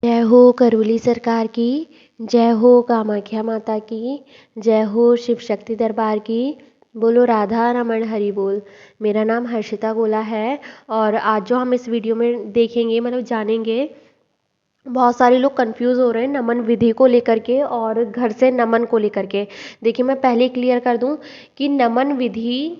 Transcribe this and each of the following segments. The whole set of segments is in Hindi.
जय हो करौली सरकार की, जय हो कामाख्या माता की, जय हो शिव शक्ति दरबार की, बोलो राधा रमन हरि बोल। मेरा नाम हर्षिता गोला है और आज जो हम इस वीडियो में देखेंगे जानेंगे, बहुत सारे लोग कंफ्यूज हो रहे हैं नमन विधि को लेकर के और घर से नमन को लेकर के। देखिए, मैं पहले क्लियर कर दूं कि नमन विधि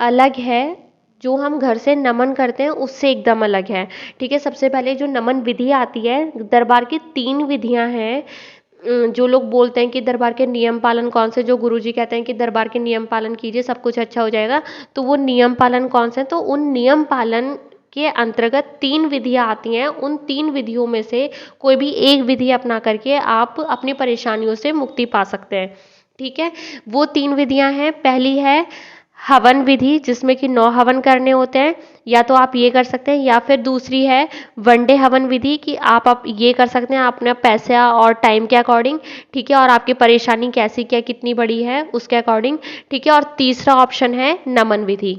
अलग है, जो हम घर से नमन करते हैं उससे एकदम अलग है। ठीक है, सबसे पहले जो नमन विधि आती है, दरबार की 3 विधियां हैं। जो लोग बोलते हैं कि दरबार के नियम पालन कौन से, जो गुरुजी कहते हैं कि दरबार के नियम पालन कीजिए सब कुछ अच्छा हो जाएगा, तो वो नियम पालन कौन से हैं? तो उन नियम पालन के अंतर्गत 3 विधियां आती हैं। उन 3 विधियों में से कोई भी एक विधि अपना करके आप अपनी परेशानियों से मुक्ति पा सकते हैं। ठीक है, वो 3 विधियां हैं। पहली है हवन विधि, जिसमें कि 9 हवन करने होते हैं, या तो आप ये कर सकते हैं, या फिर दूसरी है वनडे हवन विधि कि आप ये कर सकते हैं अपने पैसे और टाइम के अकॉर्डिंग। ठीक है, और आपकी परेशानी कैसी क्या कितनी बड़ी है उसके अकॉर्डिंग। ठीक है, और तीसरा ऑप्शन है नमन विधि।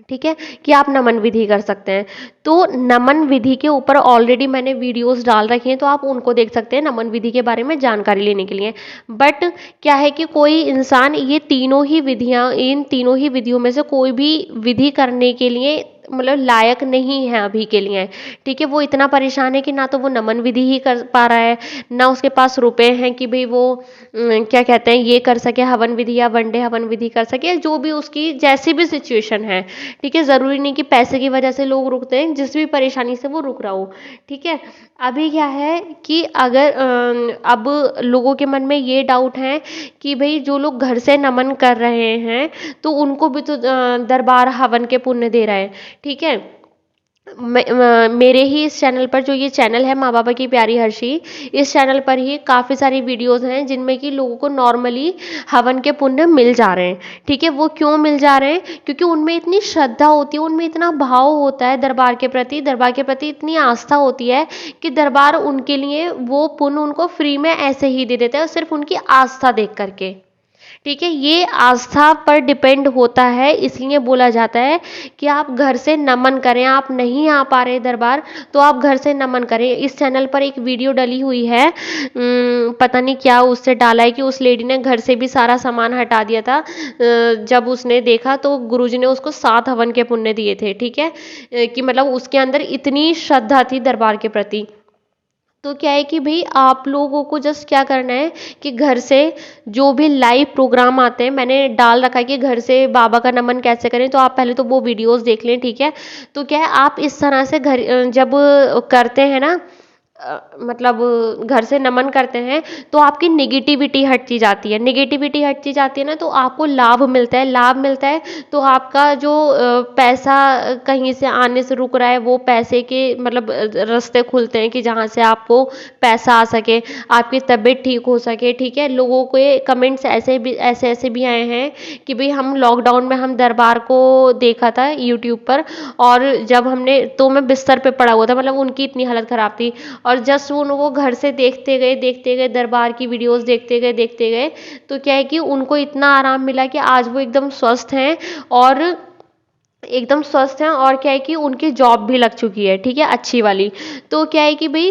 ठीक है, कि आप नमन विधि कर सकते हैं। तो नमन विधि के ऊपर ऑलरेडी मैंने वीडियोस डाल रखे हैं, तो आप उनको देख सकते हैं नमन विधि के बारे में जानकारी लेने के लिए। बट क्या है कि कोई इंसान ये तीनों ही विधियां, इन तीनों ही विधियों में से कोई भी विधि करने के लिए लायक नहीं है अभी के लिए। ठीक है, वो इतना परेशान है कि ना तो वो नमन विधि ही कर पा रहा है, ना उसके पास रुपए हैं कि भाई वो क्या कहते हैं ये कर सके हवन विधि या वनडे हवन विधि कर सके, जो भी उसकी जैसी भी सिचुएशन है। ठीक है, ज़रूरी नहीं कि पैसे की वजह से लोग रुकते हैं, जिस भी परेशानी से वो रुक रहा हो। ठीक है, अभी क्या है कि अगर अब लोगों के मन में ये डाउट है कि भाई जो लोग घर से नमन कर रहे हैं तो उनको भी तो दरबार हवन के पुण्य दे रहा है। ठीक है, मेरे ही इस चैनल पर, जो ये चैनल है माँ बाबा की प्यारी हर्षी, इस चैनल पर ही काफ़ी सारी वीडियोस हैं जिनमें कि लोगों को नॉर्मली हवन के पुण्य मिल जा रहे हैं। ठीक है, वो क्यों मिल जा रहे हैं? क्योंकि उनमें इतनी श्रद्धा होती है, उनमें इतना भाव होता है दरबार के प्रति, दरबार के प्रति इतनी आस्था होती है कि दरबार उनके लिए वो पुण्य उनको फ्री में ऐसे ही दे देता है, सिर्फ उनकी आस्था देख करके। ठीक है, ये आस्था पर डिपेंड होता है, इसलिए बोला जाता है कि आप घर से नमन करें। आप नहीं आ पा रहे दरबार तो आप घर से नमन करें। इस चैनल पर एक वीडियो डली हुई है, पता नहीं क्या उससे डाला है कि उस लेडी ने घर से भी सारा सामान हटा दिया था। जब उसने देखा तो गुरुजी ने उसको 7 हवन के पुण्य दिए थे। ठीक है, कि उसके अंदर इतनी श्रद्धा थी दरबार के प्रति। तो क्या है कि भाई आप लोगों को जस्ट क्या करना है कि घर से जो भी लाइव प्रोग्राम आते हैं, मैंने डाल रखा है कि घर से बाबा का नमन कैसे करें, तो आप पहले तो वो वीडियोस देख लें। ठीक है, तो क्या है आप इस तरह से घर जब करते हैं ना, घर से नमन करते हैं तो आपकी निगेटिविटी हटती जाती है। निगेटिविटी हटती जाती है ना, तो आपको लाभ मिलता है। लाभ मिलता है तो आपका जो पैसा कहीं से आने से रुक रहा है, वो पैसे के रास्ते खुलते हैं कि जहाँ से आपको पैसा आ सके, आपकी तबीयत ठीक हो सके। ठीक है, लोगों के कमेंट्स ऐसे भी आए हैं कि भाई हम लॉकडाउन में हम दरबार को देखा था यूट्यूब पर, और जब हमने, तो मैं बिस्तर पे पड़ा हुआ था, उनकी इतनी हालत ख़राब थी, और जस्ट वो घर से देखते गए दरबार की वीडियोस देखते गए, तो क्या है कि उनको इतना आराम मिला कि आज वो एकदम स्वस्थ हैं, और क्या है कि उनकी जॉब भी लग चुकी है। ठीक है, अच्छी वाली। तो क्या है कि भाई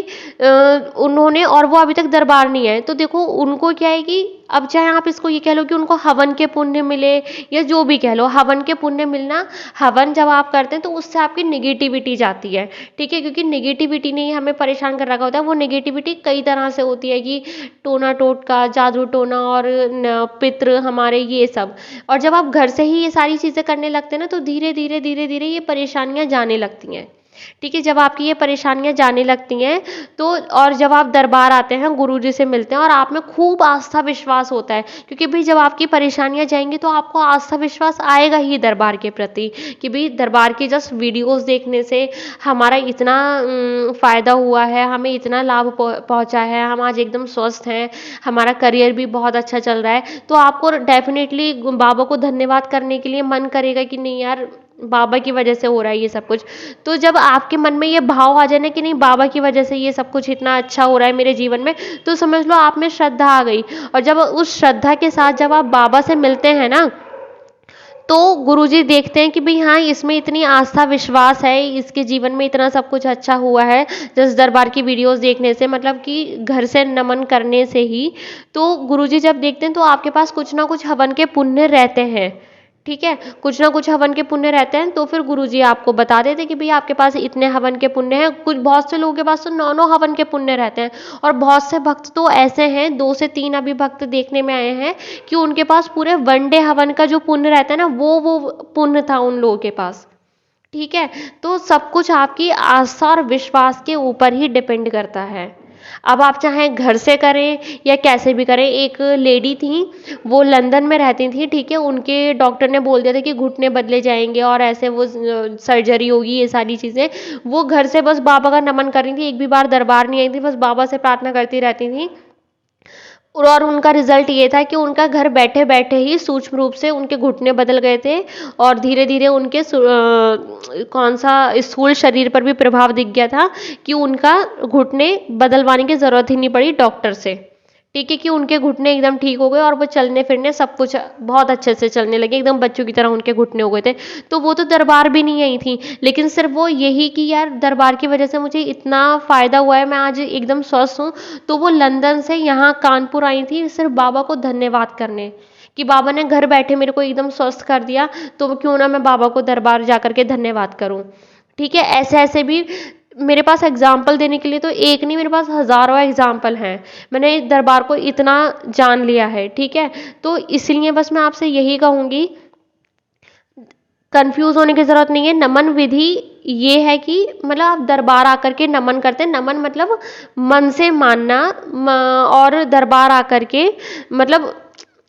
उन्होंने, और वो अभी तक दरबार नहीं है, तो देखो उनको क्या है कि अब चाहे आप इसको ये कह लो कि उनको हवन के पुण्य मिले या जो भी कह लो, हवन के पुण्य मिलना, हवन जब आप करते हैं तो उससे आपकी निगेटिविटी जाती है। ठीक है, क्योंकि निगेटिविटी ने ही हमें परेशान कर रखा होता है। वो निगेटिविटी कई तरह से होती है कि टोना टोटका, जादू टोना और पितृ हमारे, ये सब। और जब आप घर से ही ये सारी चीज़ें करने लगते हैं ना, तो धीरे धीरे ये परेशानियां जाने लगती हैं। ठीक है, जब आपकी ये परेशानियां जाने लगती हैं तो, और जब आप दरबार आते हैं, गुरुजी से मिलते हैं, और आप में खूब आस्था विश्वास होता है, क्योंकि भाई जब आपकी परेशानियां जाएंगी तो आपको आस्था विश्वास आएगा ही दरबार के प्रति कि भाई दरबार की जस्ट वीडियोस देखने से हमारा इतना फ़ायदा हुआ है, हमें इतना लाभ पहुंचा है, हम आज एकदम स्वस्थ हैं, हमारा करियर भी बहुत अच्छा चल रहा है। तो आपको डेफिनेटली बाबा को धन्यवाद करने के लिए मन करेगा कि नहीं यार, बाबा की वजह से हो रहा है ये सब कुछ। तो जब आपके मन में ये भाव आ जाए ना कि नहीं, बाबा की वजह से ये सब कुछ इतना अच्छा हो रहा है मेरे जीवन में, तो समझ लो आप में श्रद्धा आ गई। और जब उस श्रद्धा के साथ जब आप बाबा से मिलते हैं ना, तो गुरुजी देखते हैं कि भाई हाँ, इसमें इतनी आस्था विश्वास है, इसके जीवन में इतना सब कुछ अच्छा हुआ है जस दरबार की वीडियोस देखने से, मतलब कि घर से नमन करने से ही। तो गुरुजी जब देखते हैं तो आपके पास कुछ ना कुछ हवन के पुण्य रहते हैं, ठीक है, कुछ ना कुछ हवन के पुण्य रहते हैं। तो फिर गुरुजी आपको बता देते कि भाई आपके पास इतने हवन के पुण्य हैं। कुछ बहुत से लोगों के पास तो 9 हवन के पुण्य रहते हैं, और बहुत से भक्त तो ऐसे हैं, 2 से 3 अभी भक्त देखने में आए हैं कि उनके पास पूरे 1 डे हवन का जो पुण्य रहता है ना, वो पुण्य था उन लोगों के पास, ठीक है। तो सब कुछ आपकी आस्था और विश्वास के ऊपर ही डिपेंड करता है। अब आप चाहें घर से करें या कैसे भी करें। एक लेडी थी, वो लंदन में रहती थी, ठीक है, उनके डॉक्टर ने बोल दिया था कि घुटने बदले जाएंगे और ऐसे वो सर्जरी होगी, ये सारी चीज़ें। वो घर से बस बाबा का नमन कर रही थी, एक भी बार दरबार नहीं आई थी, बस बाबा से प्रार्थना करती रहती थी। और उनका रिजल्ट ये था कि उनका घर बैठे बैठे ही सूक्ष्म रूप से उनके घुटने बदल गए थे, और धीरे धीरे उनके कौन सा स्थूल शरीर पर भी प्रभाव दिख गया था कि उनका घुटने बदलवाने की ज़रूरत ही नहीं पड़ी डॉक्टर से, ठीक है, कि उनके घुटने एकदम ठीक हो गए और वो चलने फिरने सब कुछ बहुत अच्छे से चलने लगे, एकदम बच्चों की तरह उनके घुटने हो गए थे। तो वो तो दरबार भी नहीं आई थी, लेकिन सिर्फ वो यही कि यार दरबार की वजह से मुझे इतना फ़ायदा हुआ है, मैं आज एकदम स्वस्थ हूँ। तो वो लंदन से यहाँ कानपुर आई थी सिर्फ बाबा को धन्यवाद करने, कि बाबा ने घर बैठे मेरे को एकदम स्वस्थ कर दिया, तो क्यों ना मैं बाबा को दरबार जा कर के धन्यवाद करूँ, ठीक है। ऐसे ऐसे भी मेरे पास एग्जाम्पल देने के लिए तो एक नहीं, मेरे पास हज़ारों एग्जाम्पल हैं। मैंने इस दरबार को इतना जान लिया है, ठीक है। तो इसलिए बस मैं आपसे यही कहूँगी, कंफ्यूज होने की ज़रूरत नहीं है। नमन विधि ये है कि मतलब आप दरबार आकर के नमन करते हैं, नमन मतलब मन से मानना, और दरबार आकर के मतलब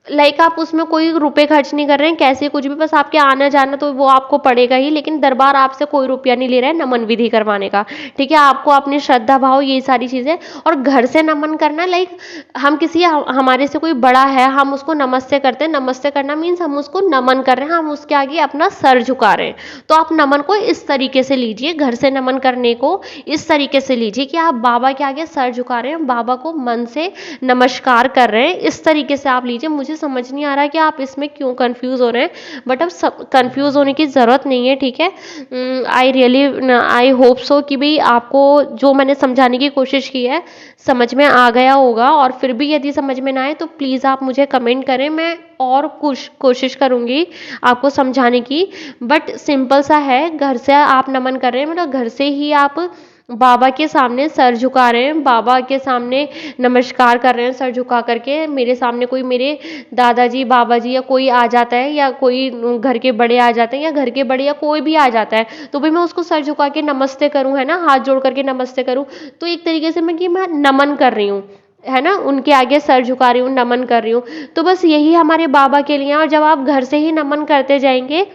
लाइक आप उसमें कोई रुपए खर्च नहीं कर रहे हैं, कैसे कुछ भी, बस आपके आना जाना तो वो आपको पड़ेगा ही, लेकिन दरबार आपसे कोई रुपया नहीं ले रहा है नमन विधि करवाने का, ठीक है। आपको अपनी श्रद्धा भाव ये सारी चीज़ें, और घर से नमन करना लाइक हम किसी हमारे से कोई बड़ा है, हम उसको नमस्ते करते हैं। नमस्ते करना मीन्स हम उसको नमन कर रहे हैं, हम उसके आगे अपना सर झुका रहे हैं। तो आप नमन को इस तरीके से लीजिए, घर से नमन करने को इस तरीके से लीजिए कि आप बाबा के आगे सर झुका रहे हैं, बाबा को मन से नमस्कार कर रहे हैं, इस तरीके से आप लीजिए। मुझे समझ नहीं आ रहा कि आप इसमें क्यों कंफ्यूज हो रहे हैं, बट अब सब कंफ्यूज होने की ज़रूरत नहीं है, ठीक है। आई होप सो कि भाई आपको जो मैंने समझाने की कोशिश की है समझ में आ गया होगा, और फिर भी यदि समझ में ना आए तो प्लीज़ आप मुझे कमेंट करें, मैं और कुछ कोशिश करूँगी आपको समझाने की। बट सिंपल सा है, घर से आप नमन कर रहे हैं मतलब घर से ही आप बाबा के सामने सर झुका रहे हैं, बाबा के सामने नमस्कार कर रहे हैं सर झुका करके। मेरे सामने कोई मेरे दादाजी बाबा जी या कोई आ जाता है, या कोई घर के बड़े आ जाते हैं, या घर के बड़े या कोई भी आ जाता है, तो भाई मैं उसको सर झुका के नमस्ते करूँ, है ना, हाथ जोड़ करके नमस्ते करूँ, तो एक तरीके से मैं नमन कर रही हूँ, है ना, उनके आगे सर झुका रही हूँ, नमन कर रही हूँ। तो बस यही हमारे बाबा के लिए। और जब आप घर से ही नमन करते जाएंगे,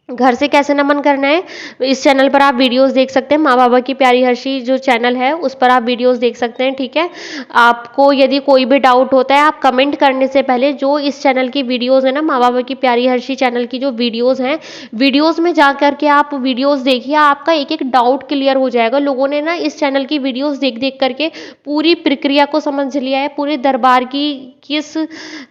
घर से कैसे नमन करना है, इस चैनल पर आप वीडियोस देख सकते हैं, माँ बाबा की प्यारी हर्षी जो चैनल है उस पर आप वीडियोस देख सकते हैं, ठीक है। आपको यदि कोई भी डाउट होता है, आप कमेंट करने से पहले जो इस चैनल की वीडियोस है ना, माँ बाबा की प्यारी हर्षी चैनल की जो वीडियोस हैं, वीडियोस में जा करके आप वीडियोस देखिए, आपका एक एक डाउट क्लियर हो जाएगा। लोगों ने ना इस चैनल की वीडियोस देख देख करके पूरी प्रक्रिया को समझ लिया है, पूरे दरबार की किस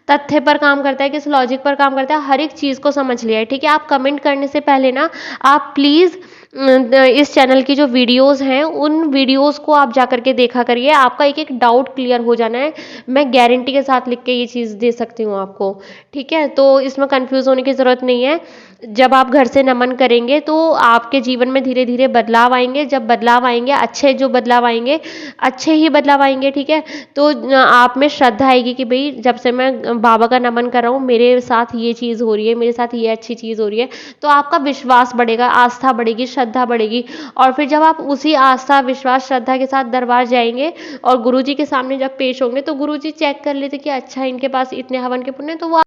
तथ्य पर काम करता है, किस लॉजिक पर काम करता है, हर एक चीज़ को समझ लिया है, ठीक है। आप कमेंट करने से पहले ना आप प्लीज़ इस चैनल की जो वीडियोस हैं उन वीडियोस को आप जा करके देखा करिए, आपका एक एक डाउट क्लियर हो जाना है। मैं गारंटी के साथ लिख के ये चीज़ दे सकती हूँ आपको, ठीक है। तो इसमें कंफ्यूज होने की ज़रूरत नहीं है। जब आप घर से नमन करेंगे तो आपके जीवन में धीरे धीरे बदलाव आएंगे। जब बदलाव आएंगे, अच्छे जो बदलाव आएंगे, अच्छे ही बदलाव आएंगे, ठीक है। तो आप में श्रद्धा आएगी कि भाई जब से मैं बाबा का नमन कर रहा हूँ, मेरे साथ ये चीज़ हो रही है, मेरे साथ ये अच्छी चीज़ हो रही है। तो आपका विश्वास बढ़ेगा, आस्था बढ़ेगी, श्रद्धा बढ़ेगी। और फिर जब आप उसी आस्था विश्वास श्रद्धा के साथ दरबार जाएंगे और गुरुजी के सामने जब पेश होंगे, तो गुरुजी चेक कर लेते कि अच्छा इनके पास इतने हवन के पुण्य, तो वो